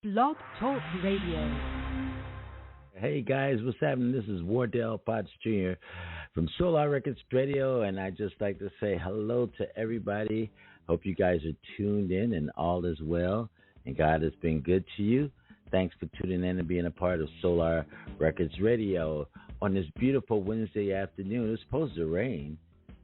Blog Talk Radio. Hey guys, what's happening? This is Wardell Potts Jr. from Solar Records Radio, and I'd just like to say hello to everybody. Hope you guys are tuned in and all is well, and God has been good to you. Thanks for tuning in and being a part of Solar Records Radio on this beautiful Wednesday afternoon. It's supposed to rain,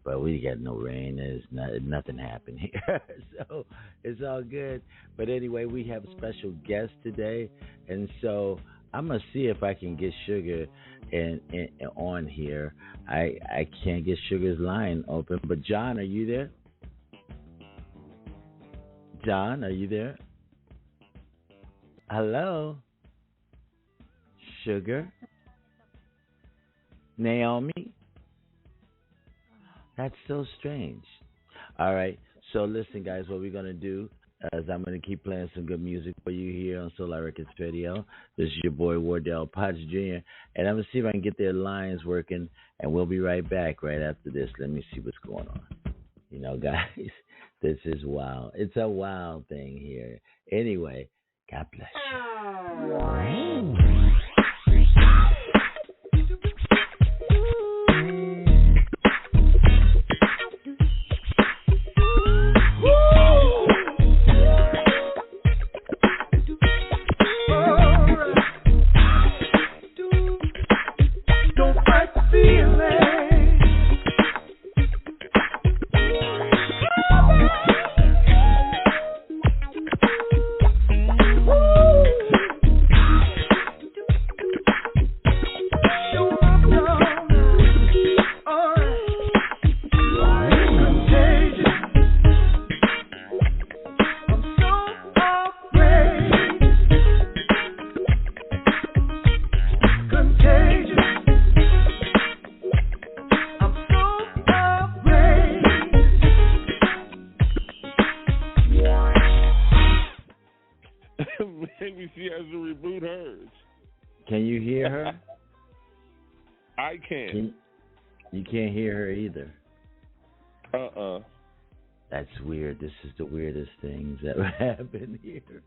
but we got no rain. Nothing happened here, so it's all good. But anyway, we have a special guest today, and so I'm going to see if I can get Sugar on here. I can't get Sugar's line open, but John, are you there? John, are you there? Hello? Sugar? Naomi? That's so strange. All right, so listen, guys, what we're going to do is I'm going to keep playing some good music for you here on Solar Records Radio. This is your boy Wardell Potts Jr., and I'm going to see if I can get their lines working, and we'll be right back right after this. Let me see what's going on. You know, guys, this is wild. It's a wild thing here. Anyway, God bless you. Maybe she has to reboot hers. Can you hear her? I can. You can't hear her either. Uh-uh. That's weird. This is the weirdest things that happen here.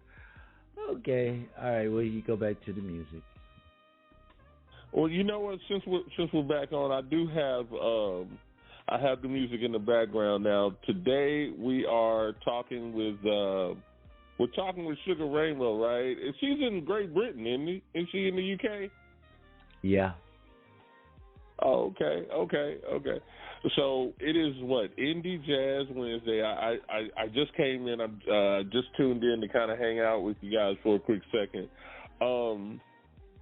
Okay. All right. Well, you go back to the music. Well, you know what? Since we're back on, I have the music in the background now. Today we are talking with Sugar Rainbow, right? And she's in Great Britain, isn't she in the UK? Yeah. Oh, okay. So it is what, Indie Jazz Wednesday. I just came in. I just tuned in to kind of hang out with you guys for a quick second.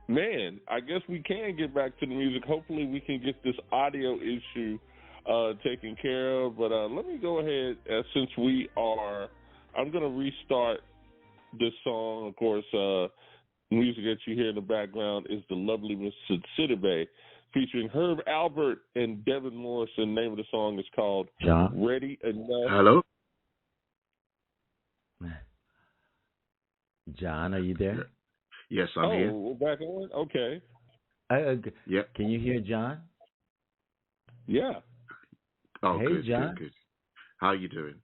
Man, I guess we can get back to the music. Hopefully we can get this audio issue taken care of. But let me go ahead, since I'm going to restart this song. Of course, music that you hear in the background is The Lovely Miss Bay, featuring Herb Albert and Devin Morrison. The name of the song is called John? Ready Enough. Hello? John, are you there? Yes, I'm here. Oh, we're back on? Okay. Yeah. Can you hear John? Yeah. Oh, hey, good, John. good. How you doing?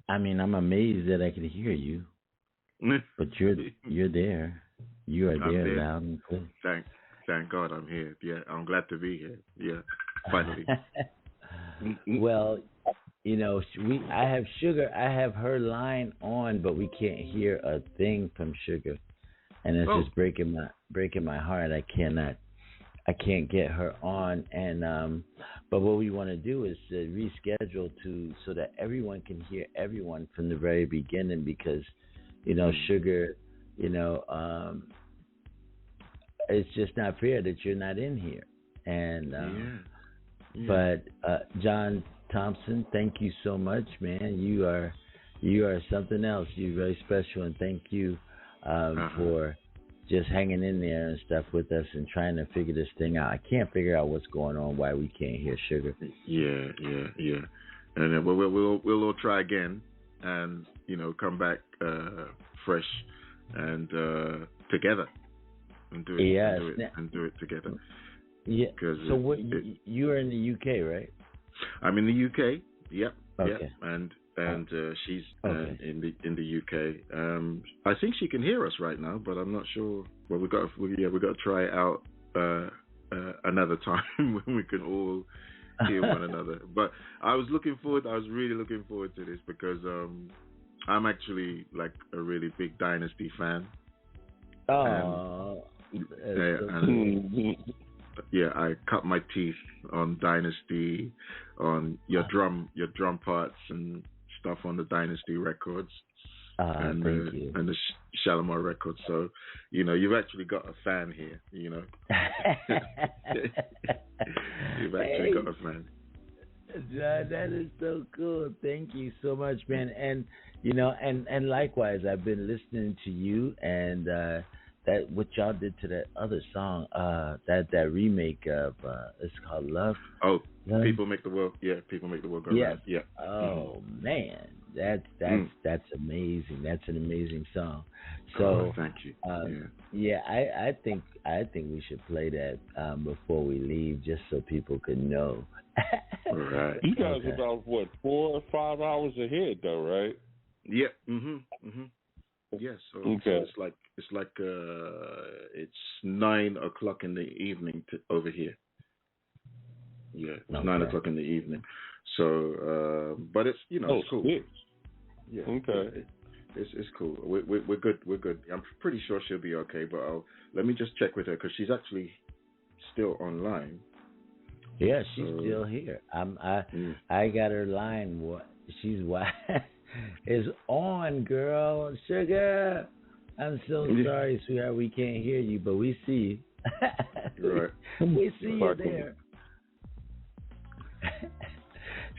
I mean, I'm amazed that I can hear you, but you're there. You are there, loud and clear. Thank God I'm here. Yeah, I'm glad to be here. Yeah, finally. Well, you know, I have Sugar. I have her line on, but we can't hear a thing from Sugar, and it's just breaking my heart. I can't get her on, and but what we want to do is reschedule so that everyone can hear everyone from the very beginning, because you know, Sugar, you know, it's just not fair that you're not in here. And but John Thompson, thank you so much, man. You are something else. You're very special, and thank you for just hanging in there and stuff with us and trying to figure this thing out. I can't figure out what's going on, why we can't hear Sugar. Yeah. And then we'll all try again, and you know, come back fresh and together, and do it together. Yeah. So what? You are in the UK, right? I'm in the UK. Yep. Okay. Yep. And and she's in the UK. I think she can hear us right now, but I'm not sure. Well, we got to try it out another time when we can all hear one another. But I was really looking forward to this because I'm actually like a really big Dynasty fan. Oh, I cut my teeth on Dynasty, on your drum parts and stuff on the Dynasty records, and the Shalimar records. So, you've actually got a fan here. You've actually got a fan. That is so cool. Thank you so much, man. And and likewise, I've been listening to you and that what y'all did to that other song, that remake of it's called Love. Oh, Love. People Make the World. Yeah, People Make the World Go Round. Yeah. Oh man, that's amazing. That's an amazing song. So thank you. I think we should play that before we leave, just so people can know. Right. You guys are about 4 or 5 hours ahead, though, right? Yeah. Yes. So it's like it's 9 o'clock in the evening over here. Yeah, it's 9 o'clock in the evening. So, but it's it's cool. Yeah. Okay. It's cool. We're good. We're good. I'm pretty sure she'll be okay. But let me just check with her because she's actually still online. Yeah, she's still here. I got her line. She's is on, girl. Sugar. I'm so sorry, sweetheart. We can't hear you, but we see you. Right. We see you there.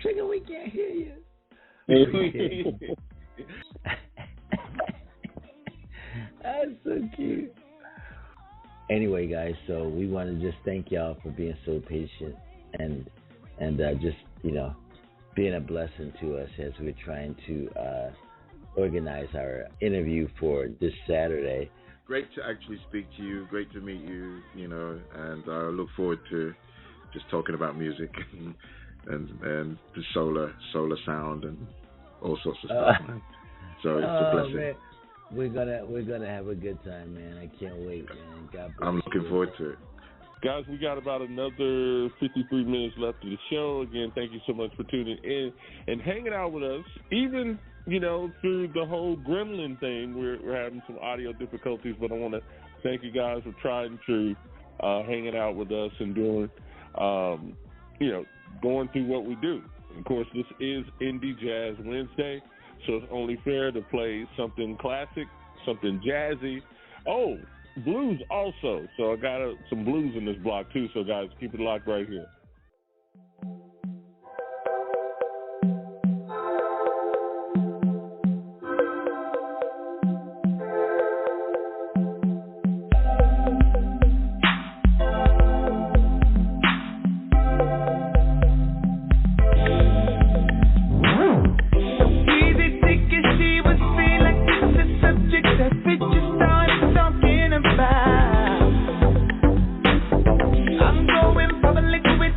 Sugar, we can't hear you. That's so cute. Anyway, guys, so we want to just thank y'all for being so patient and just being a blessing to us as we're trying to organize our interview for this Saturday. Great to actually speak to you. Great to meet you. And I look forward to just talking about music and the solar sound and all sorts of stuff, man. So it's a blessing. Man. We're gonna have a good time, man. I can't wait, man. God bless I'm looking forward to it. Guys, we got about another 53 minutes left of the show. Again, thank you so much for tuning in and hanging out with us. Even, through the whole gremlin thing, we're having some audio difficulties, but I want to thank you guys for trying to hanging out with us and doing, going through what we do. Of course, this is Indie Jazz Wednesday, so it's only fair to play something classic, something jazzy. Oh, blues also. So I got some blues in this block too. So guys, keep it locked right here. I'm going public with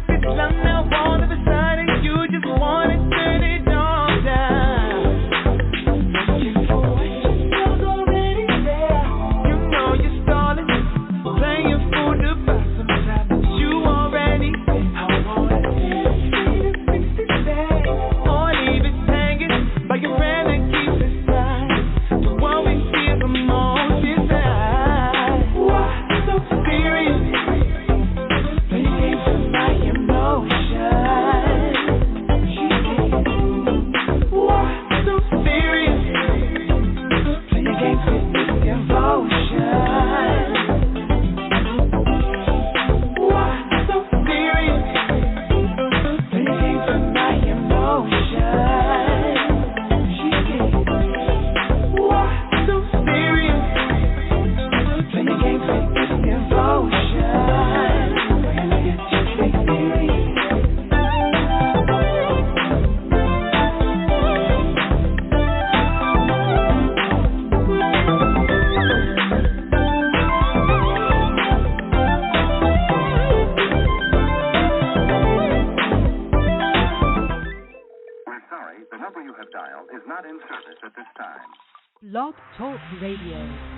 Blog Talk Radio.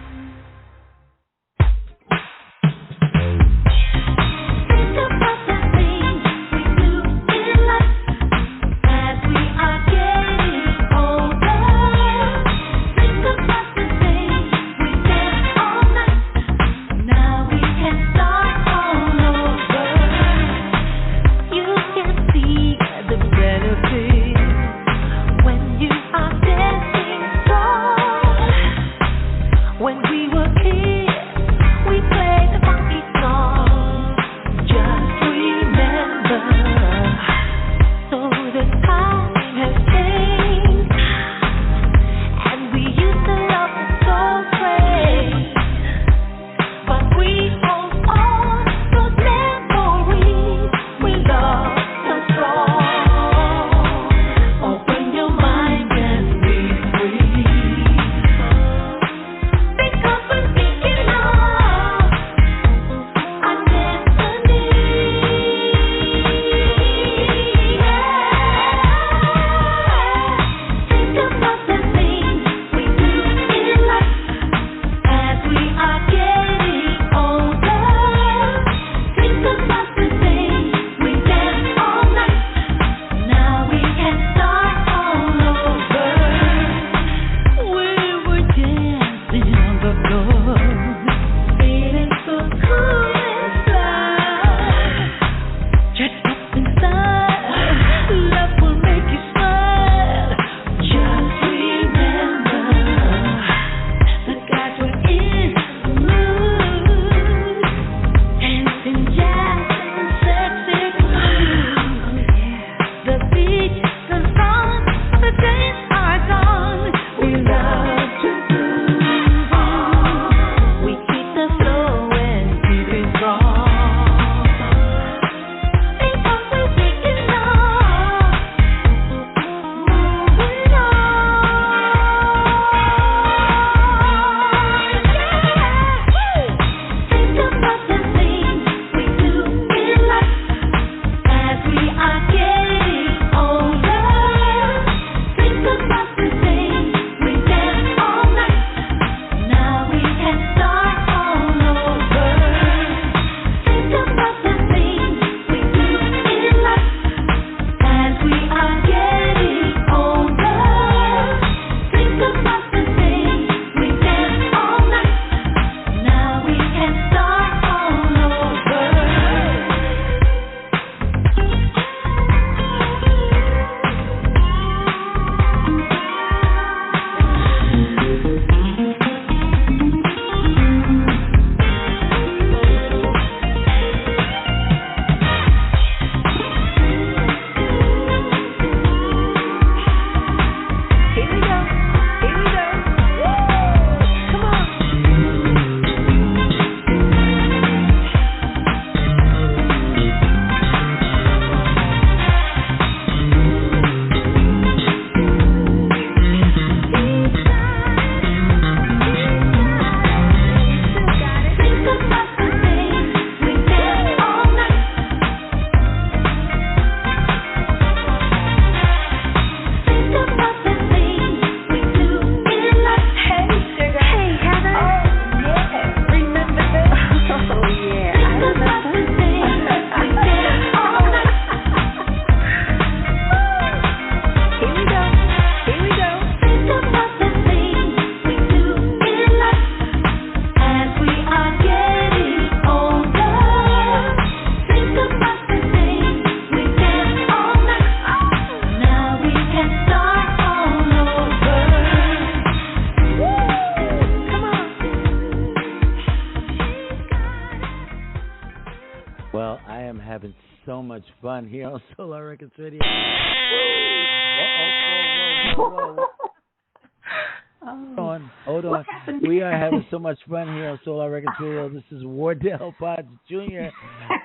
Fun here on Solar Records Radio. Hold on. We are having so much fun here on Solar Records Radio. This is Wardell Potts Jr.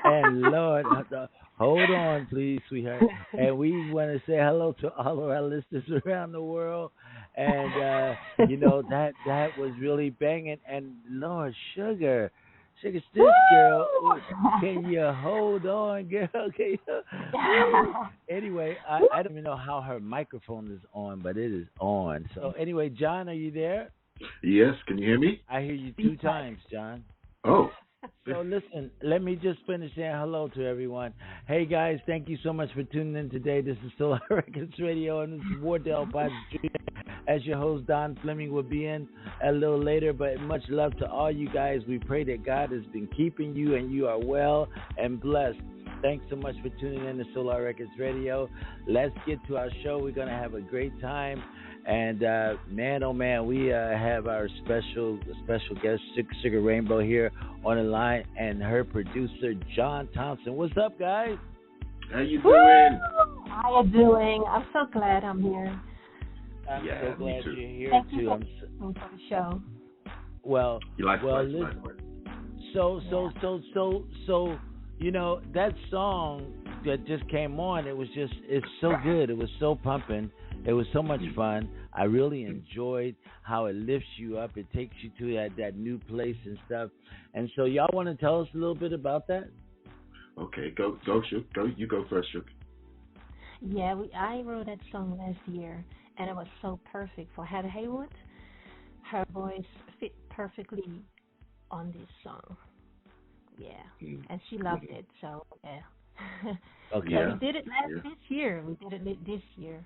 And Lord, hold on, please, sweetheart. And we want to say hello to all of our listeners around the world. And that was really banging. And Lord, Sugar Check it, this girl. Ooh, can you hold on, girl? Can you? Anyway, I don't even know how her microphone is on, but it is on. So anyway, John, are you there? Yes, can you hear me? I hear you 2 times, John. Oh. So listen, let me just finish saying hello to everyone. Hey guys, thank you so much for tuning in today. This is Solar Records Radio, and this is Wardell by the Street. As your host, Don Fleming will be in a little later, but much love to all you guys. We pray that God has been keeping you and you are well and blessed. Thanks so much for tuning in to Solar Records Radio. Let's get to our show. We're going to have a great time. And man, oh man, we have our special guest, Sugar Rainbow, here on the line, and her producer, John Thompson. What's up, guys? How you doing? How you doing? I'm so glad I'm here. I'm so glad you're here Thank too. You for the show. Well, listen. So, you know, that song that just came on, it's so good. It was so pumping. It was so much fun. I really enjoyed how it lifts you up. It takes you to that new place and stuff. And so y'all want to tell us a little bit about that? Okay, go, Shook. You go first, Shook. Yeah, I wrote that song last year, and it was so perfect for Heather Haywood. Her voice fit perfectly on this song. Yeah, and she loved it, so yeah. Okay. So we did it this year. We did it this year.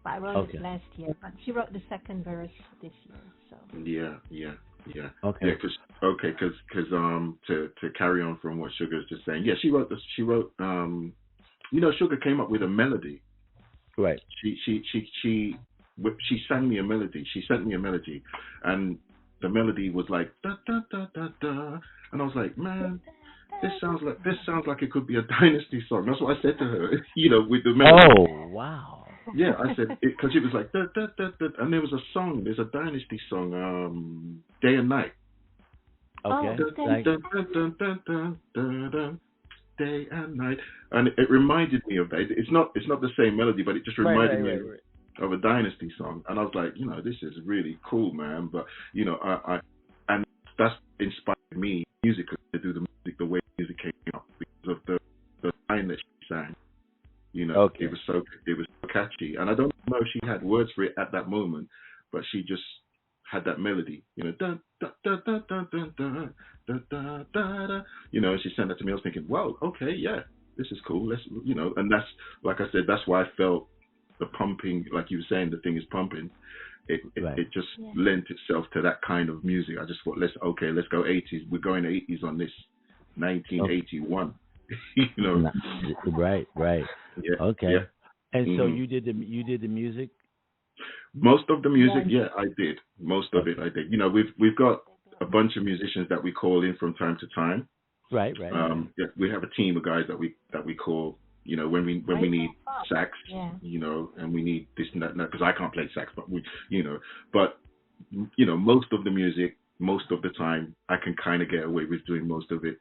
I wrote it last year, but she wrote the second verse this year. So Yeah. Okay. Yeah, because to carry on from what Sugar's just saying. Yeah, she wrote this. She wrote. You know, Sugar came up with a melody. Right. She sang me a melody. She sent me a melody, and the melody was like da da da da da, and I was like, man, this sounds like it could be a Dynasty song. That's what I said to her. You know, with the melody. Oh wow. Yeah, I said because it was like da, da, da, da, and there was a song. There's a Dynasty song, Day and Night. Okay. Day and Night, and it reminded me of that. It's not the same melody, but it just reminded me of a Dynasty song. And I was like, you know, this is really cool, man. But you know, I and that's inspired me musically to do the music the way music came up because of the line that she sang. You know, it was so catchy, and I don't know if she had words for it at that moment, but she just had that melody, you know, da da da da da da da da da da. You know, she sent that to me. I was thinking, wow, okay, yeah, this is cool. Let's, you know, and that's like I said, that's why I felt the pumping, like you were saying, the thing is pumping. It just lent itself to that kind of music. I just thought, let's go 80s. We're going 80s on this, 1981. You know, right. Yeah. Okay. Yeah. And so you did the music. Most of the music, yeah, I did. Most of it, I did. You know, we've got a bunch of musicians that we call in from time to time. Right. Yeah, we have a team of guys that we call. You know, when we need sax, you know, and we need this and that, because I can't play sax, but you know, most of the music, most of the time, I can kind of get away with doing most of it.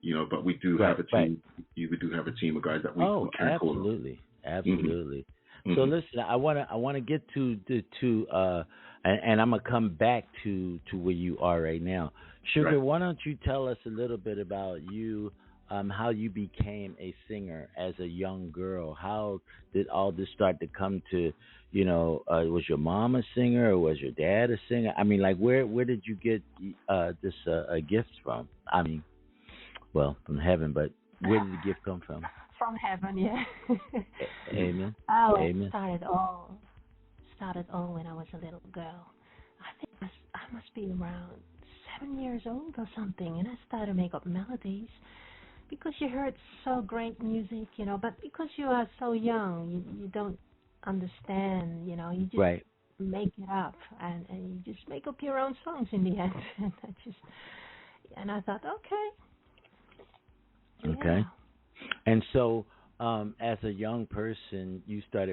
You know, but we do have a team. We do have a team of guys that we can call. Absolutely. Mm-hmm. So listen, I wanna get to and I'm gonna come back to where you are right now. Sugar, why don't you tell us a little bit about you, how you became a singer as a young girl? How did all this start to come to, you know, was your mom a singer or was your dad a singer? I mean, like where did you get this gift from? I mean, well, from heaven, but where did the gift come from? From heaven, yeah. Amen. Oh, Amen. It started all when I was a little girl. I think I must be around 7 years old or something, and I started to make up melodies because you heard so great music, you know, but because you are so young, you don't understand, you know, you just make it up and you just make up your own songs in the end. And I thought, okay. And so, as a young person, you start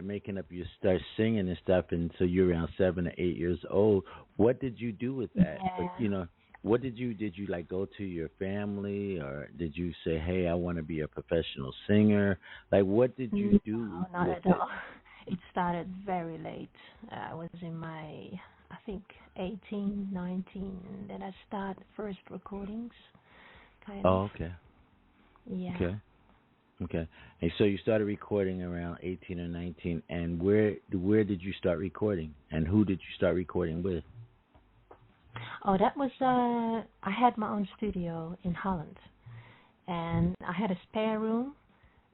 singing and stuff, and so you're around 7 or 8 years old. What did you do with that? Yeah. You know, what did you like go to your family, or did you say, "Hey, I want to be a professional singer"? Like, what did you do? No, not at all. It started very late. I was in my, I think, 18, 19, and then I started first recordings. kind Oh, of. okay. Yeah. Okay. And so you started recording around 18 or 19, and where did you start recording, and who did you start recording with? Oh, that was I had my own studio in Holland, and I had a spare room,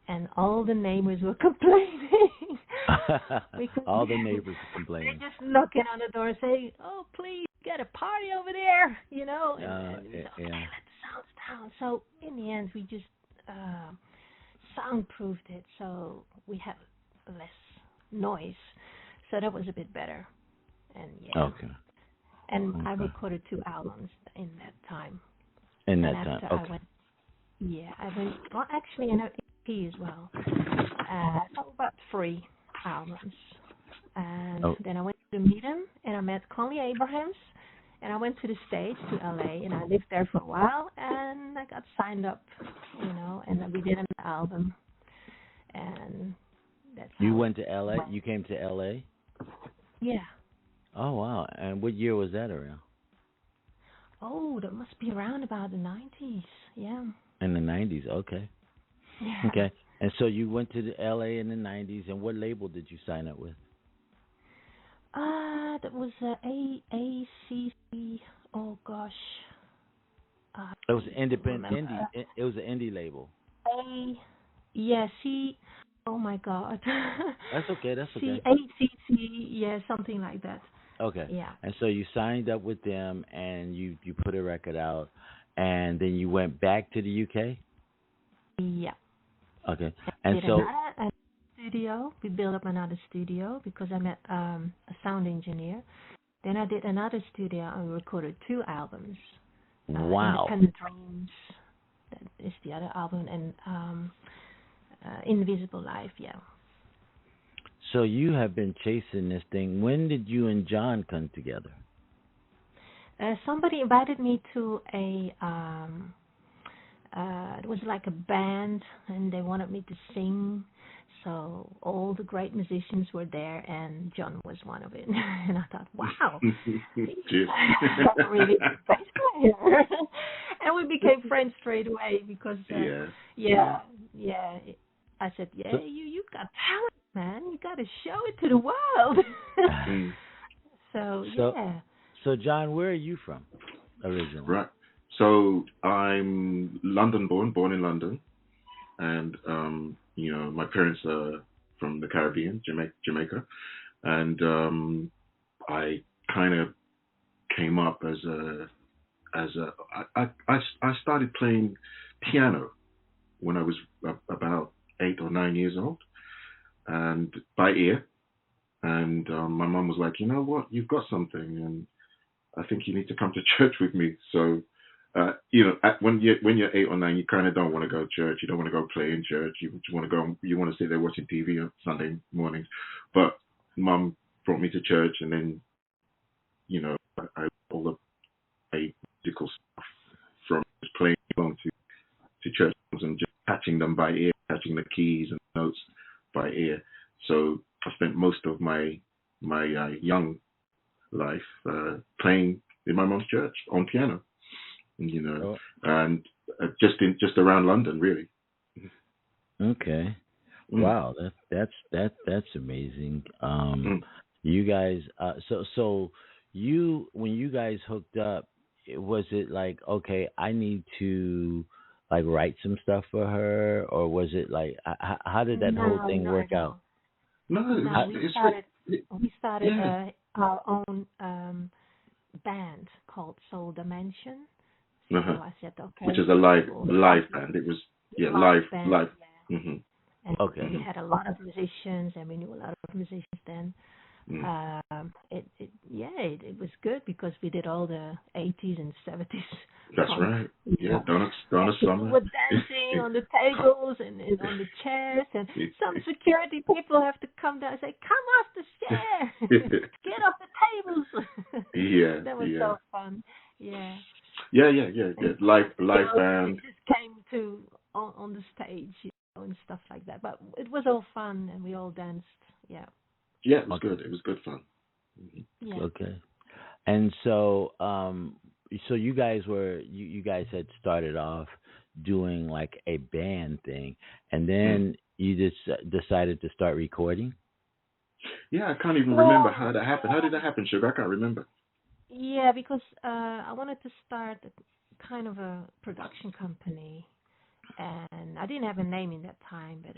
and all the neighbors were complaining. All the neighbors were complaining. They're just knocking on the door and saying, "Oh, please get a party over there," you know. And we said, okay, let the sounds down. So in the end, we just soundproofed it, so we had less noise. So that was a bit better. And yeah. Okay. And I recorded 2 albums in that time. In that time, okay. I went, well, actually, an EP as well. So about 3 albums. And then I went to meet him, and I met Conley Abrahams, and I went to the States, to LA, and I lived there for a while, and I got signed up, you know, and then we did an album. And that's You went to LA? You came to LA? Yeah. Oh, wow. And what year was that around? Oh, that must be around about the 90s. Yeah. In the 90s, okay. Yeah. Okay. And so you went to the LA in the 90s, and what label did you sign up with? That was ACC. Oh, gosh. It was independent indie. It was an indie label. Oh, my God. That's okay. ACC, yeah, something like that. Okay. Yeah. And so you signed up with them, and you put a record out, and then you went back to the UK? Yeah. Okay. And so another studio. We built up another studio because I met a sound engineer. Then I did another studio and recorded 2 albums. Wow. Independent Dreams, that is the other album, and Invisible Life, yeah. So you have been chasing this thing. When did you and John come together? Somebody invited me to it was like a band, and they wanted me to sing. So all the great musicians were there, and John was one of it. And I thought, wow, he's a really good bass player. And we became friends straight away because, I said, you got talent, man. You got to show it to the world. So, John, where are you from originally? Right. So I'm born in London, and my parents are from the Caribbean, Jamaica, and I kind of came up I started playing piano when I was about 8 or 9 years old, and by ear. And my mum was like, you know what, you've got something, and I think you need to come to church with me. So, when you're 8 or 9, you kind of don't want to go to church. You don't want to go play in church. You want to sit there watching TV on Sunday mornings. But Mum brought me to church, and then, I all the musical stuff from just playing along to church songs and just catching them by ear, catching the keys and notes by ear. So I spent most of my young life playing in my mom's church on piano, and just around London, really. Okay. Wow, that's amazing. You guys, so you, when you guys hooked up, was it like, okay, I need to like write some stuff for her, or was it like, how did that whole thing work out? We started our own band called Soul Dimension. So I said, okay, which is a live band. It was live. Yeah. Mm-hmm. And we had a lot of musicians, and we knew a lot of musicians then. It was good because we did all the 80s and 70s. That's right. Yeah, Donna Summer. People were dancing on the tables and on the chairs, and some security people have to come down and say, "Come off the chair, get off the tables." Yeah, that was so fun. Yeah. Yeah. Live band. It just came to on the stage, and stuff like that. But it was all fun, and we all danced. Yeah. Yeah, it was good. It was good fun. Yeah. Okay. And so, so you guys were you guys had started off doing like a band thing, and then you just decided to start recording. Yeah, I can't even remember how that happened. How did that happen, Sugar? I can't remember. Yeah, because I wanted to start kind of a production company, and I didn't have a name in that time, but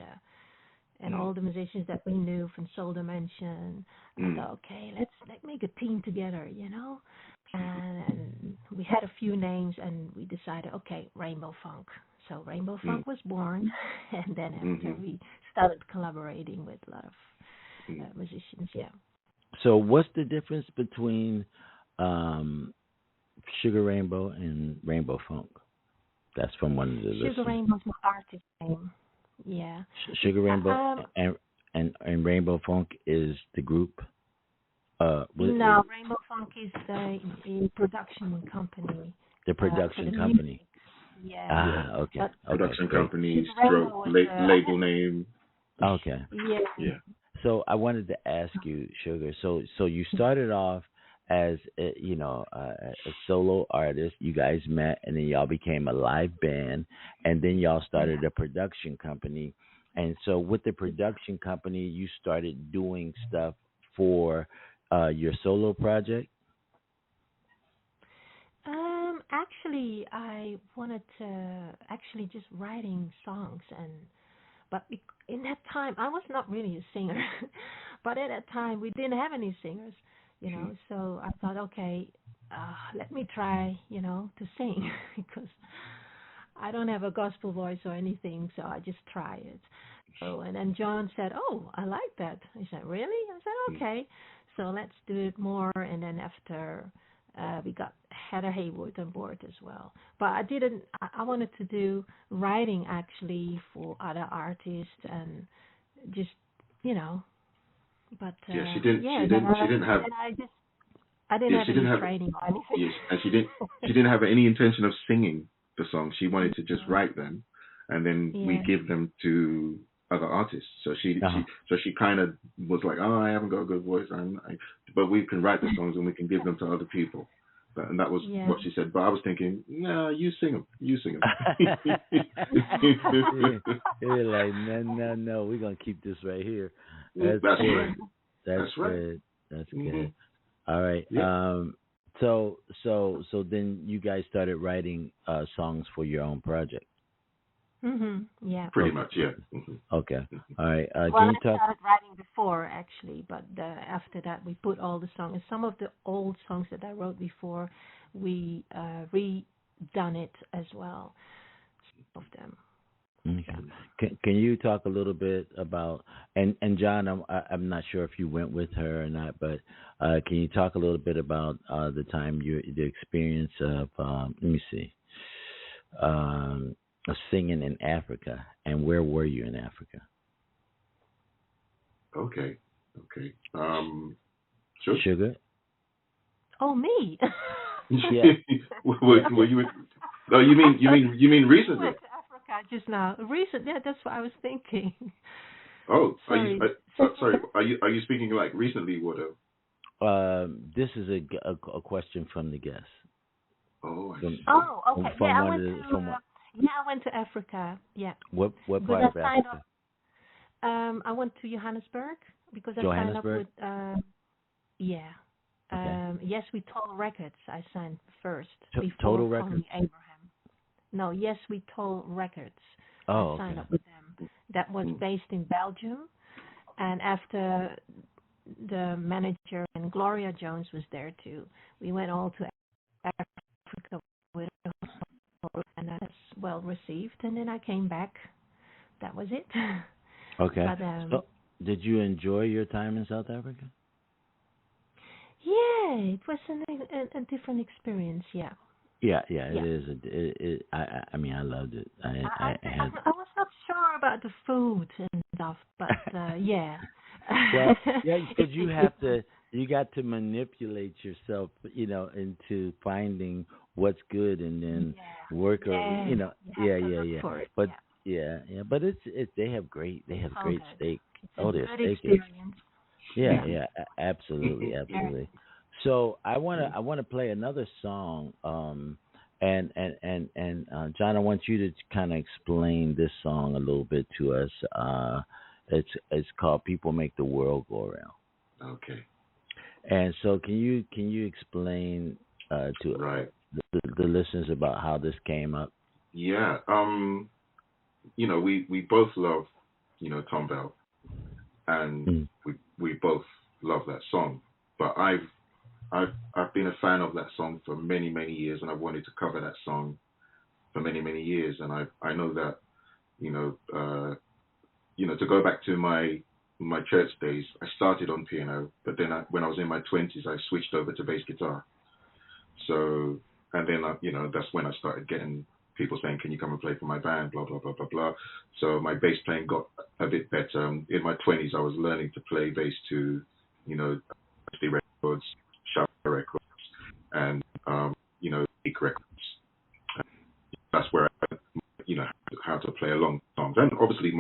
and all the musicians that we knew from Soul Dimension, I thought, okay, let's make a team together, you know. And we had a few names, and we decided, okay, RainbowFunk. So RainbowFunk was born, and then after we started collaborating with a lot of musicians. Yeah. So what's the difference between Sugar Rainbow and RainbowFunk? That's from one of the listeners. Sugar Rainbow's my artist name. Yeah. Sugar Rainbow and RainbowFunk is the group. No, RainbowFunk is the production company. The production company. Yeah. Ah, okay. Production company, stroke, label name. Okay. Yeah. So I wanted to ask you, Sugar. So you started off as a solo artist. You guys met, and then y'all became a live band, and then y'all started a production company. And so with the production company, you started doing stuff for your solo project. Actually, I wanted to just writing songs, but in that time I was not really a singer, but at that time we didn't have any singers, you know. So I thought, okay, let me try, to sing because I don't have a gospel voice or anything, so I just try it. So and then John said, "Oh, I like that." He said, "Really?" I said, "Okay, so let's do it more." And then after. We got Heather Haywood on board as well. But I wanted to do writing actually for other artists and just, but she didn't have any training or anything. Yes, and she didn't have any intention of singing the songs. She wanted to just write them, and then we give them to other artists. So she kind of was like, oh, I haven't got a good voice, but we can write the songs and we can give them to other people. And that was what she said. But I was thinking, no, you sing them. You sing them. You're like, no, we're gonna keep this right here. That's right. That's right. That's good. All right. Yeah. So then you guys started writing songs for your own project. Yeah. Pretty much, yeah. Okay. All right. Well, can you I started writing before, actually, but after that, we put all the songs. Some of the old songs that I wrote before, we redone it as well. Some of them. Okay. Can you talk a little bit about and John? I'm not sure if you went with her or not, but can you talk a little bit about the experience of let me see. Of singing in Africa, and where were you in Africa? Okay. Sugar. Oh, me. Yeah. Were you? No, you mean recently? I went to Africa just now. Recent? Yeah, that's what I was thinking. Oh, sorry. Sorry. Are you speaking like recently, Wardell? This is a question from the guest. Oh, okay. I went to Africa. Yeah. What part of Africa? I went to Johannesburg because I signed up with. Yes, We Told Records. I signed first before Total Records. Abraham. No, Yes We Told Records. I signed up with them. That was based in Belgium, and after the manager and Gloria Jones was there too, we went all to Africa with her. And that's well received. And then I came back. That was it. Okay. But, so, did you enjoy your time in South Africa? Yeah, it was a different experience. Yeah. Yeah. It is. I mean, I loved it. I was not sure about the food and stuff, but yeah. Well, yeah, because you got to manipulate yourself, into finding what's good and then work over, Yeah. But but they have great steak. It's their steak experience. is. Yeah, absolutely. So I wanna play another song. And John, I want you to kind of explain this song a little bit to us. It's called "People Make the World Go Around." Okay. And so, can you explain to the listeners about how this came up? Yeah. We both love, Tom Bell, and we both love that song. But I've been a fan of that song for many, many years, and I've wanted to cover that song for many, many years. And I know that, to go back to my church days, I started on piano, but then when I was in my 20s, I switched over to bass guitar. So, and then, that's when I started getting people saying, "Can you come and play for my band?" Blah, blah, blah, blah, blah. So my bass playing got a bit better. In my 20s, I was learning to play bass to, records, Sharp records, and, big records. That's where I, how to play along songs. And obviously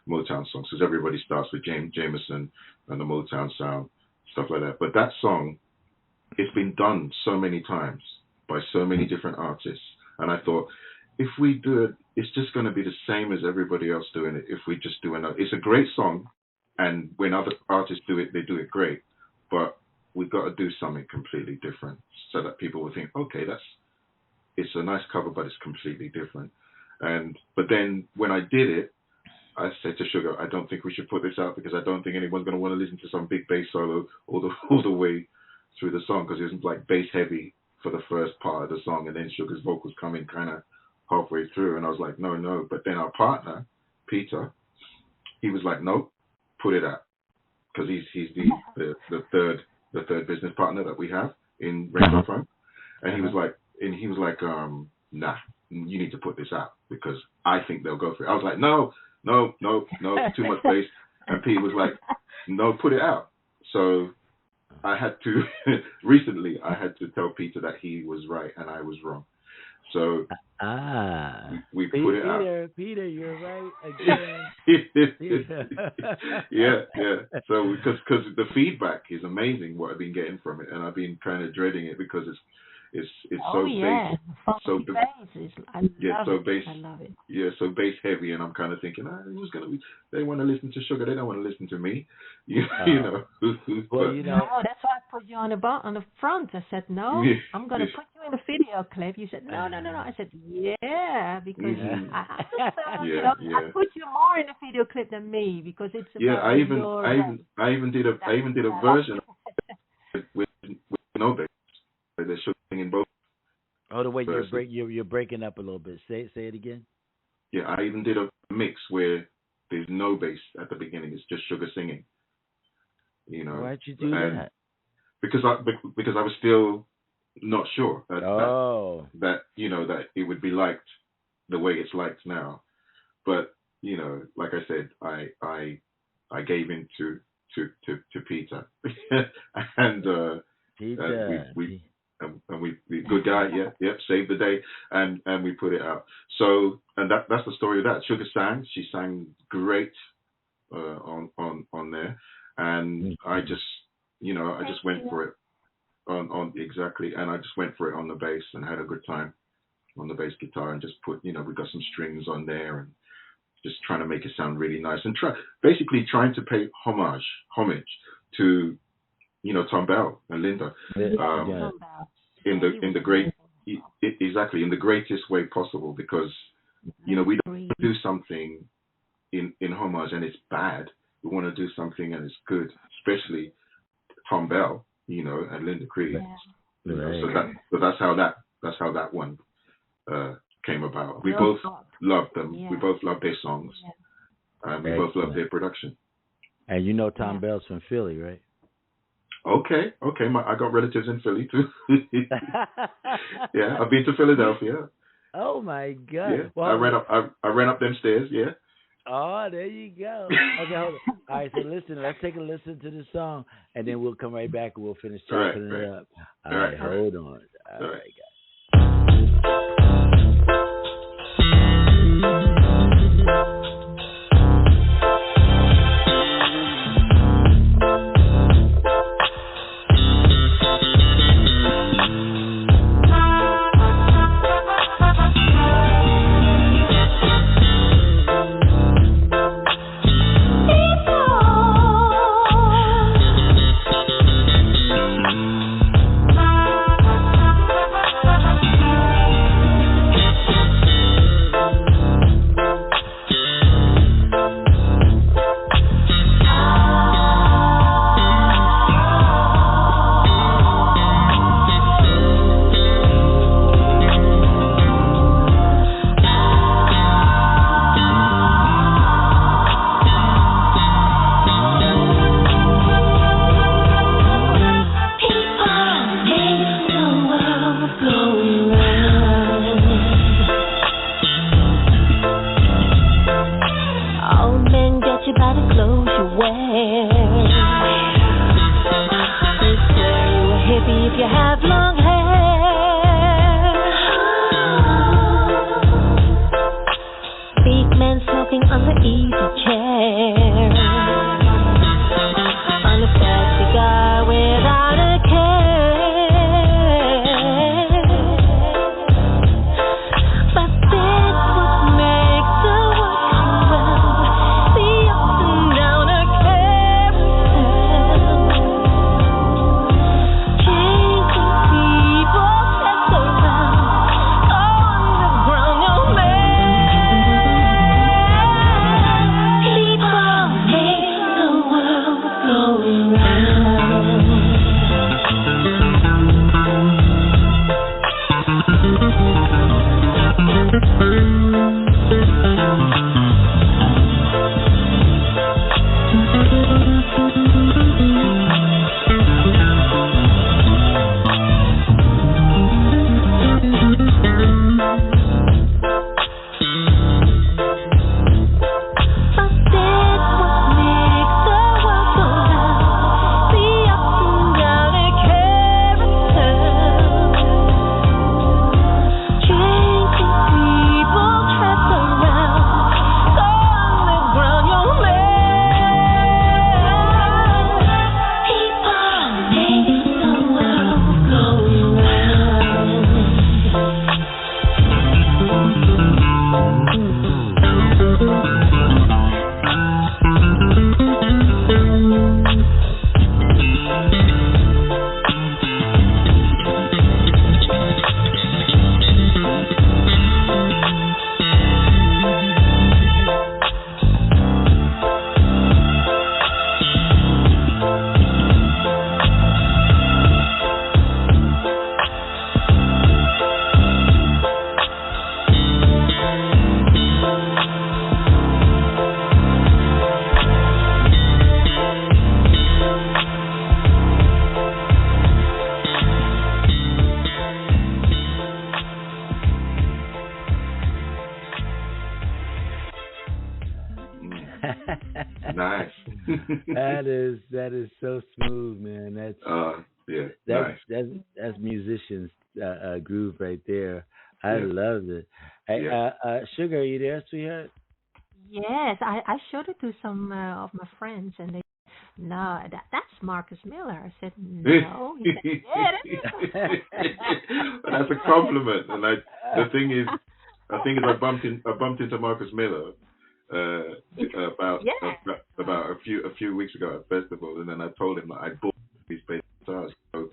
Motown songs, because everybody starts with Jameson and the Motown sound, stuff like that. But that song, it's been done so many times by so many different artists. And I thought, if we do it, it's just going to be the same as everybody else doing it. If we just do another, it's a great song. And when other artists do it, they do it great. But we've got to do something completely different so that people will think, okay, it's a nice cover, but it's completely different. But then when I did it, I said to Sugar, I don't think we should put this out because I don't think anyone's going to want to listen to some big bass solo all the way through the song, because it's like bass heavy for the first part of the song, and then Sugar's vocals come in kind of halfway through, and I was like, no. But then our partner, Peter, he was like, no, put it out, because he's the third business partner that we have in RainbowFunk, and he was like, nah, you need to put this out because I think they'll go for it. I was like, no, too much bass, and Pete was like, no, put it out. So I had to recently tell Peter that he was right and I was wrong. So we put it out. Peter, you're right again. Yeah. So because the feedback is amazing, what I've been getting from it, and I've been kind of dreading it because it's so bass. So I love it. Yeah, so bass heavy, and I'm kind of thinking, who's gonna be? They want to listen to Sugar. They don't want to listen to me. You know. Well, No, that's why I put you on the front. I said no. I'm gonna put you in the video clip. You said no. I said yeah, because I put you more in the video clip than me because it's about I even did a version with no bass. They're shooting in both. Oh, the way you're breaking up a little bit. Say it again. Yeah, I even did a mix where there's no bass at the beginning. It's just Sugar singing. Why'd you do that? Because I was still not sure that that it would be liked the way it's liked now. But like I said, I gave in to Peter, and we good guy, saved the day, and we put it out. So, and that's the story of that. Sugar she sang great on there, and I just went for it on exactly, and I just went for it on the bass and had a good time on the bass guitar, and just put we got some strings on there and just trying to make it sound really nice, and basically trying to pay homage to Tom Bell and Linda, in the greatest way possible, because we don't do something in homage and it's bad. We want to do something and it's good, especially Tom Bell, and Linda Creed. So that's how that one came about. We both loved them. Yeah. We both loved their songs, and we both loved their production. And Tom Bell's from Philly, right? Okay. I got relatives in Philly too. Yeah, I've been to Philadelphia. Oh my God! Yeah, well, I ran up them stairs. Yeah. Oh, there you go. Okay, hold on. All right, so listen. Let's take a listen to the song, and then we'll come right back and we'll finish chopping it up. All right, hold on. All right, guys. Nice. that is so smooth, man. That's musicians groove right there. I love it. Hey, Sugar, are you there, sweetheart? Yes, I showed it to some of my friends, and they no, that's Marcus Miller. I said no. He said, yeah, that is. That's a compliment. And the thing is, I bumped into Marcus Miller about a few weeks ago at a festival, and then I told him that I bought these bass guitars. So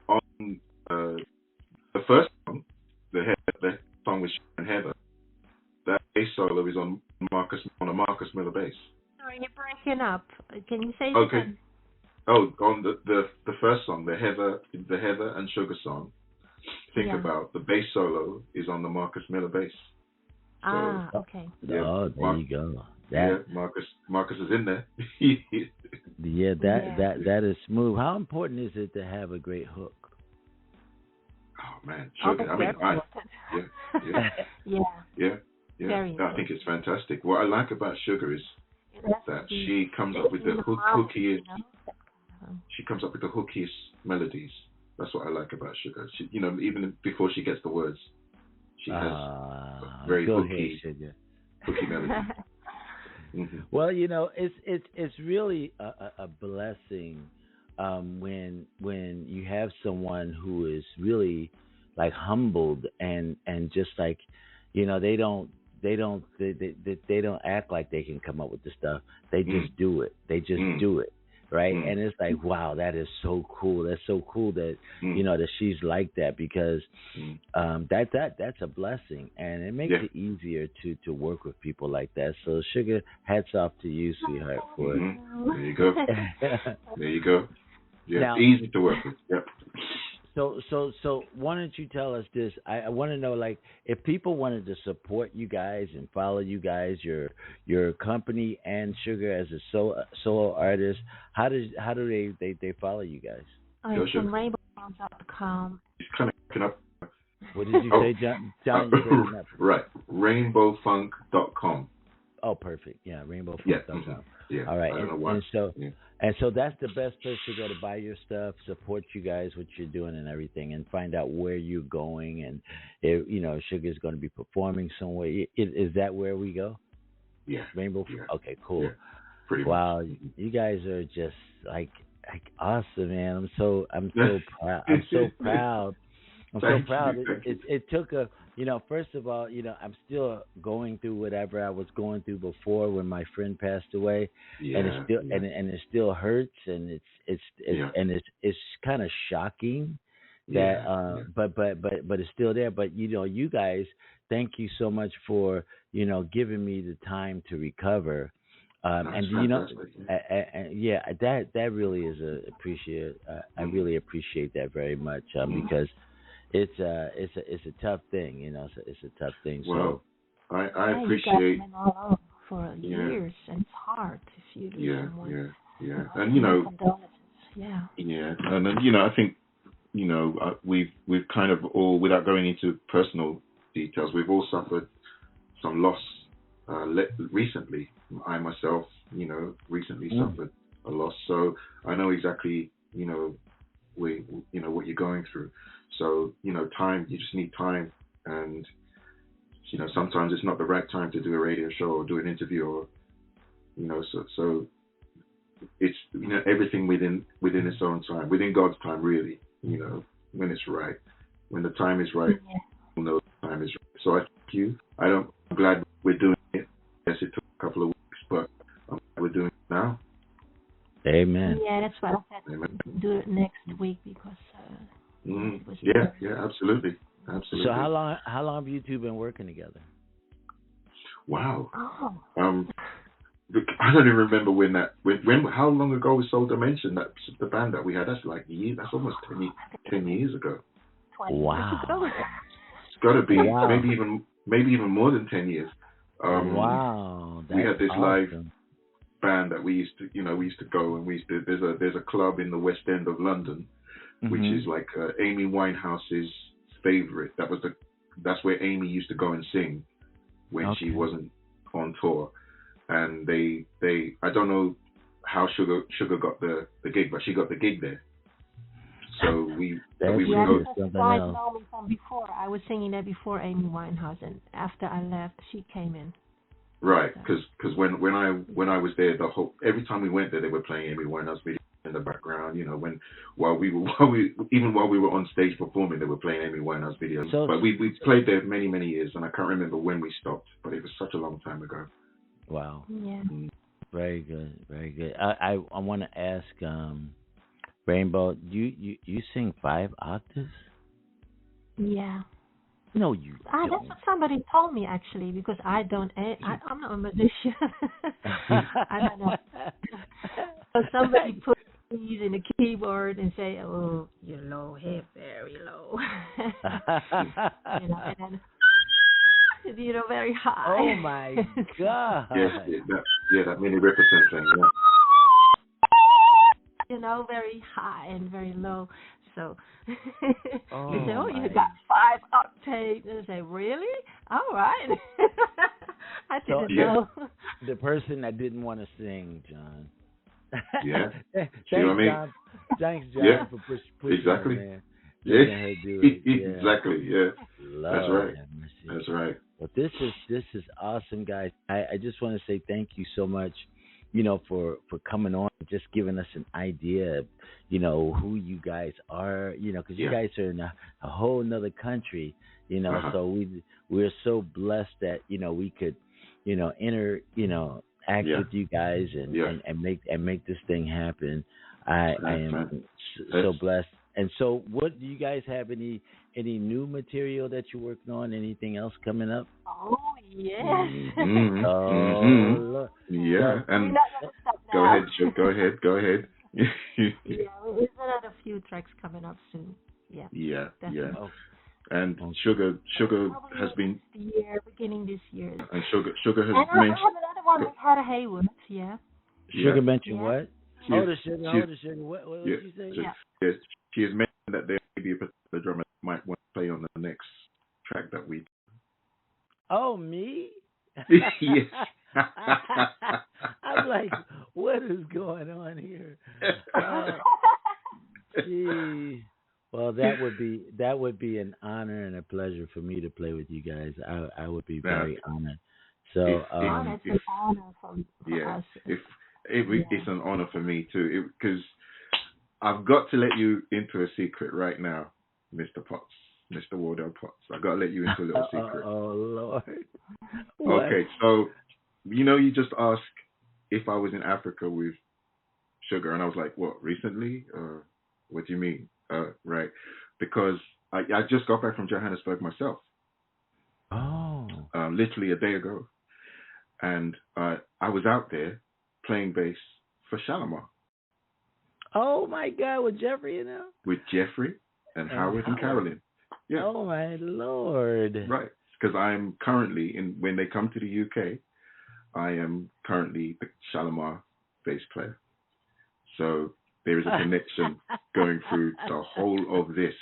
on the first song, the song with Sharon Heather, that bass solo is on a Marcus Miller bass. Sorry, you're breaking up. Can you say okay. again? Oh, on the first song, the Heather and Sugar song. Think about the bass solo is on the Marcus Miller bass. So, okay. Yeah, there you go. Marcus is in there. That is smooth. How important is it to have a great hook? Oh man, Sugar. Yeah. I think it's fantastic. What I like about Sugar is that she comes up with the hookiest. She comes up with the hookiest melodies. That's what I like about Sugar. She, even before she gets the words, she has very hooky melody. Mm-hmm. Well, it's really a blessing when you have someone who is really like humbled and just like they don't act like they can come up with the stuff. They just do it. They just do it. Right. And it's like, wow, that is so cool. That's so cool that, that she's like that, because that's a blessing, and it makes it easier to work with people like that. So Sugar, hats off to you, sweetheart, for it. There you go. There you go. Yeah, now, easy to work with. Yep. So why don't you tell us this? I want to know, like, if people wanted to support you guys and follow you guys, your company and Sugar as a solo artist, how do they follow you guys? It's on RainbowFunk.com. It's kind of picking up. What did you say, John? You breaking up. Right, RainbowFunk.com. Oh, perfect. Yeah, RainbowFunk.com. Yeah. Yeah. All right. I don't know why. And so that's the best place to go to buy your stuff, support you guys, what you're doing and everything, and find out where you're going, and if Sugar's going to be performing somewhere. Is that where we go? Yeah. Rainbow. Yeah. Okay, cool. Yeah. Pretty wow, much. You guys are just like awesome, man. I'm so proud. I'm so proud. It took a, first of all, I'm still going through whatever I was going through before when my friend passed away, and it still and it still hurts, and it's kind of shocking that, but it's still there. But you guys, thank you so much for giving me the time to recover. That really is appreciate. I really appreciate that very much, because it's a tough thing, it's a tough thing. Well, so I appreciate for years, and it's hard if you do someone. And then I think we've kind of all, without going into personal details, we've all suffered some loss recently. I myself, recently suffered a loss, so I know exactly what you're going through. So time, you just need time, and sometimes it's not the right time to do a radio show or do an interview, or so it's everything within its own time, within God's time, really. When it's right, when the time is right, we'll know the time is right. So I thank you. I'm glad we're doing it. Yes, it took a couple of weeks, but I'm glad we're doing it now. Amen. Yeah, that's why I said do it next week, because absolutely. So how long have you two been working together? Wow. I don't even remember how long ago was Soul Dimension, that the band that we had. That's like that's almost 10 years ago. Wow. It's got to be maybe even more than 10 years. Wow. We had this awesome. live band that we used to go, and there's a club in the West End of London, which is like Amy Winehouse's favorite. That's where Amy used to go and sing when she wasn't on tour. and they I don't know how Sugar got the gig, but she got the gig there. So we would go. I know me from before. I was singing there before Amy Winehouse, and after I left, she came in. Right, because when I was there, every time we went there, they were playing Amy Winehouse video in the background. You know, while we were on stage performing, they were playing Amy Winehouse videos. But we played there many years, and I can't remember when we stopped, but it was such a long time ago. Wow. Yeah. Very good, very good. I want to ask Rainbow, you sing 5 octaves? Yeah. No, you don't. That's what somebody told me, actually, because I'm not a musician. I don't know. So somebody put these in the keyboard and say, "Oh, you're low here, very low." And then very high. Oh my God. that mini Ripperton thing. Yeah. Very high and very low. So they say, oh, you got 5 octaves. And I say, really? All right. I didn't know. The person that didn't want to sing, John. Yeah. Thanks, John. Thanks, John, for pushing exactly. her, man. Yeah. Her do it. Yeah. Exactly. Yeah. That's right. Mercy. That's right. Well, this is awesome, guys. I just want to say thank you so much, for coming on, just giving us an idea of, who you guys are, because you guys are in a whole nother country, so we're so blessed that, we could, act with you guys and make this thing happen. I am so blessed. And so, what do you guys have any new material that you're working on? Anything else coming up? Oh yeah. Mm-hmm. Oh yeah. And go ahead. Yeah, we've got a few tracks coming up soon. Yeah. Yeah. Definitely. Yeah. And Sugar has been beginning this year. And Sugar has mentioned. And I have another one with Hada Haywood. Yeah. Sugar mentioned what? The Sugar. What did you say? Yes. She has mentioned that there may be a particular drummer that might want to play on the next track that we. Oh, me? Yes. I'm like, what is going on here? Gee. Well, that would be an honor and a pleasure for me to play with you guys. I would be very honored. So it's an honor for us. It's an honor for me too, because I've got to let you into a secret right now, Mr. Potts, Mr. Wardell Potts. I've got to let you into a little secret. Oh Lord. Okay, so you just asked if I was in Africa with Sugar, and I was like, what, recently? What do you mean? Right, because I just got back from Johannesburg myself. Oh. Literally a day ago, and I was out there playing bass for Shalimar. Oh my God, with Jeffrey With Jeffrey and Howard and Carolyn. Yeah. Oh my Lord. Right, because I'm currently when they come to the UK, I am currently the Shalimar bass player. So there is a connection going through the whole of this.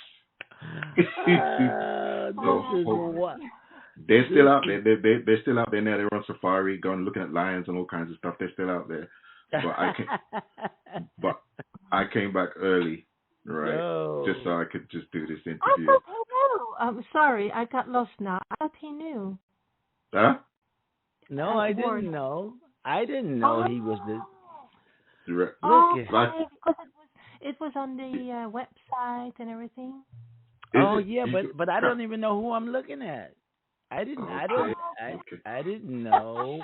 They're still out there. They're still out there now. They're on safari, going looking at lions and all kinds of stuff. They're still out there. But I came back early, right? Just so I could just do this interview. I thought he knew. I'm sorry, I got lost now. I thought he knew. Huh? No, I didn't know. I didn't know he was the. Direct. Because it was on the website and everything. But I don't even know who I'm looking at. I didn't know.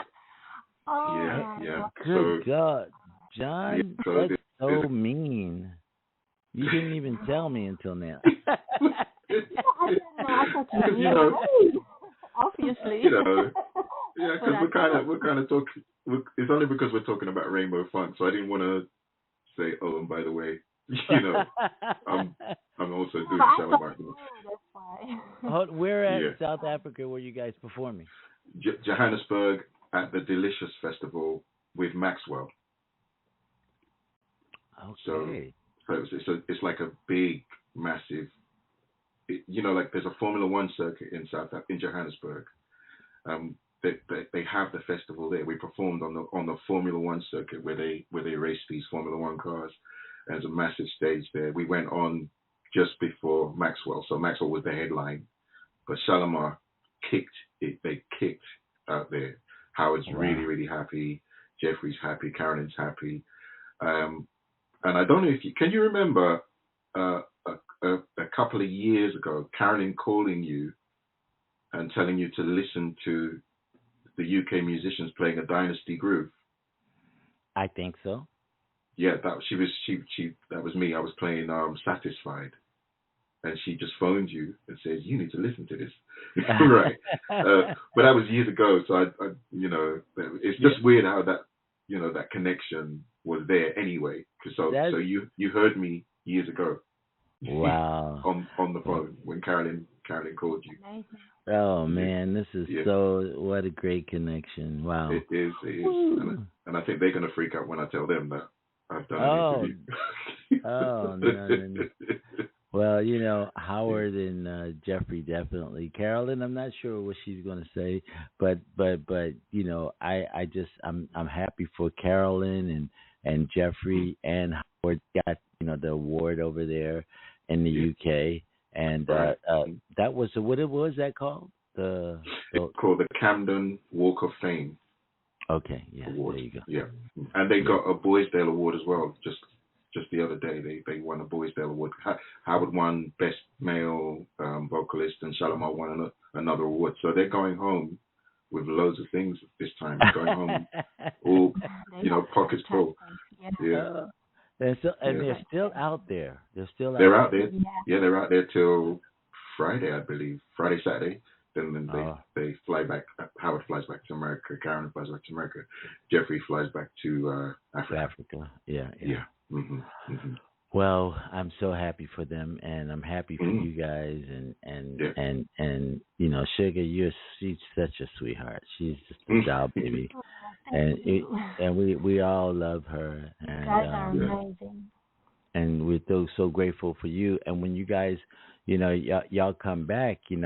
Yeah. Good God, John, that's so mean. You didn't even tell me until now. I didn't know. I thought you knew. Obviously. Because we're kind of talking. It's only because we're talking about RainbowFunk, so I didn't want to say, oh, and by the way, I'm also doing Shalimar. That's why. Where at South Africa were you guys performing? Johannesburg at the Delicious Festival with Maxwell. Okay. So it's like a big, massive, like there's a Formula One circuit in Johannesburg. they have the festival there. We performed on the Formula One circuit where they race these Formula One cars. There's a massive stage there. We went on just before Maxwell, so Maxwell was the headline, but Shalimar kicked it. They kicked out there. Howard's really, really happy. Jeffrey's happy. Carolyn's happy. And I don't know if can you remember a couple of years ago, Carolyn calling you and telling you to listen to the UK musicians playing a Dynasty groove. I think so. Yeah, that was me. I was playing Satisfied, and she just phoned you and said, "You need to listen to this." Right. But that was years ago, so I it's just weird how that that connection was there anyway. So you heard me years ago. Wow. on the phone when Carolyn called you. Oh man, this is what a great connection. Wow. It is. And I think they're gonna freak out when I tell them that I've done an interview. No. Well, Howard and Jeffrey definitely. Carolyn, I'm not sure what she's gonna say, but I'm happy for Carolyn and Jeffrey and Howard got the award over there in the UK. And that was what was that called? It's called the Camden Walk of Fame. Okay, yeah, award. There you go. Yeah, and they got a Boysdale Award as well. Just the other day, they won a Boysdale Award. Howard won Best Male Vocalist, and Shalimar won another award. So they're going home with loads of things this time. They're going home all pockets full. Yeah. They're still out there. They're out there. Yeah, they're out there till Friday, I believe. Friday, Saturday. Then they fly back. Howard flies back to America. Karen flies back to America. Jeffrey flies back to Africa. Yeah. Mm-hmm. Mm-hmm. Well, I'm so happy for them, and I'm happy for you guys, and Sugar, she's such a sweetheart. She's just a doll baby, and we all love her. And, you guys are amazing. And we're so grateful for you. And when you guys, y'all come back, when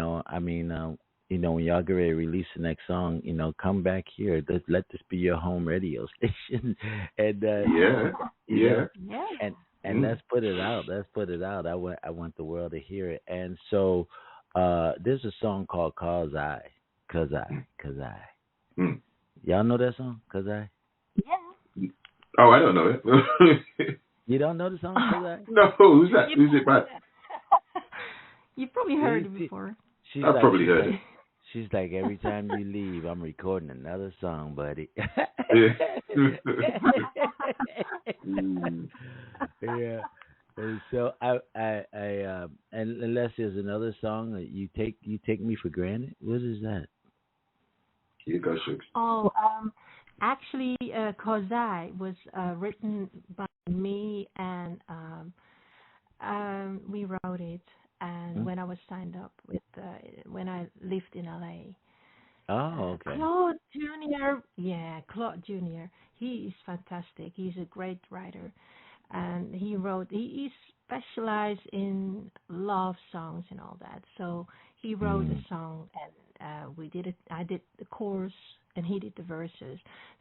y'all get ready to release the next song, come back here. Let this be your home radio station. And And let's put it out. I want the world to hear it. And so there's a song called Cause I. Y'all know that song, Cause I? Yeah. Oh, I don't know it. You don't know the song, Cause I? No, who's that? Who's it by? You probably heard it before. I've probably heard it. She's like, every time you leave, I'm recording another song, buddy. Yeah. And so I unless there's another song that you take me for granted. What is that? Here goes Shugs. Oh, actually, Cause I was written by me, and we wrote it. And when I was signed up when I lived in LA. Oh, okay. Claude Jr. Claude Jr. He is fantastic. He's a great writer. And he specialized in love songs and all that. So he wrote a song, and we did it. I did the chorus, and he did the verses.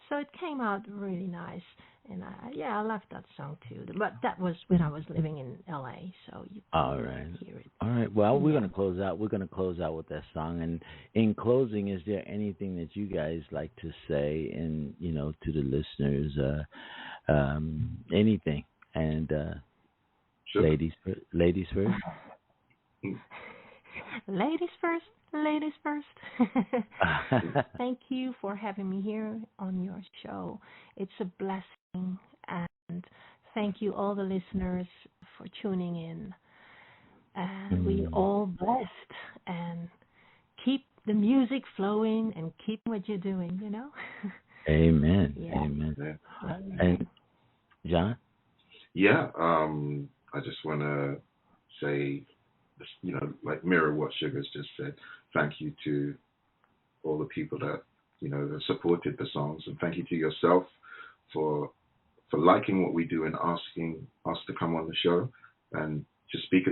So it came out really nice. And I love that song too. But that was when I was living in LA, so you can hear it. All right. Well, we're gonna close out. We're gonna close out with that song. And in closing, is there anything that you guys like to say, and to the listeners, anything? And sure. Ladies first. Ladies first. Ladies first. Thank you for having me here on your show. It's a blessing, and thank you all the listeners for tuning in. And we all blessed, and keep the music flowing and keep what you're doing, Amen. Yeah. Amen. And John? Yeah, I just want to say, like mirror what Sugar's just said. Thank you to all the people that that supported the songs, and thank you to yourself for liking what we do and asking us to come on the show and to speak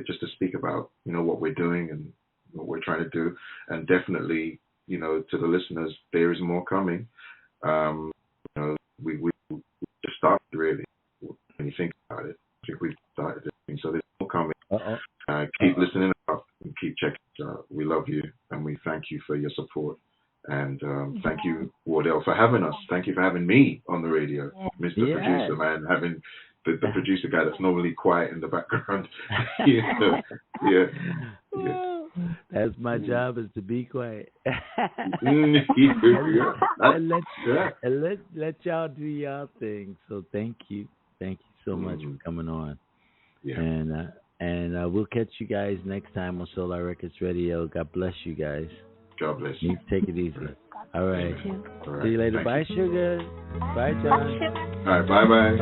about what we're doing and what we're trying to do, and definitely to the listeners, there is more coming. We just started, really. When you think about it, I think we've started it. So there's more coming. Keep listening out and keep checking us out. We love you, and we thank you for your support. And thank you, Wardell, for having us. Thank you for having me on the radio, Mr. Producer, man, having the producer guy that's normally quiet in the background. That's my job, is to be quiet. and let y'all do y'all thing. So thank you so much for coming on. And we'll catch you guys next time on Solar Records Radio. God bless you guys. God bless you. Take it easy. All right. See you later. Bye, Sugar. Bye, John. All right. Bye-bye.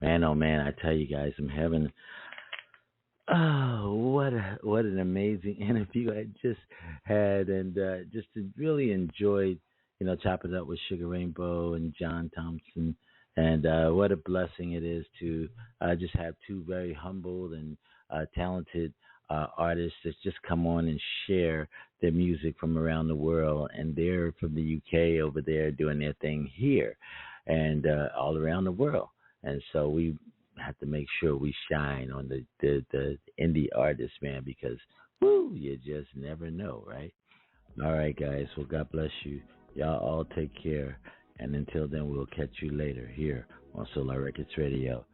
Man, oh man, I tell you guys, I'm having Oh, what an amazing interview I just had, and just really enjoyed, chopping it up with Sugar Rainbow and John Thompson, and what a blessing it is to just have two very humble and talented artists that just come on and share their music from around the world, and they're from the UK over there doing their thing here, and all around the world, and so we have to make sure we shine on the indie artists, man, because woo, you just never know, right? All right, guys. Well, God bless you. Y'all all take care, and until then, we'll catch you later here on Solar Records Radio.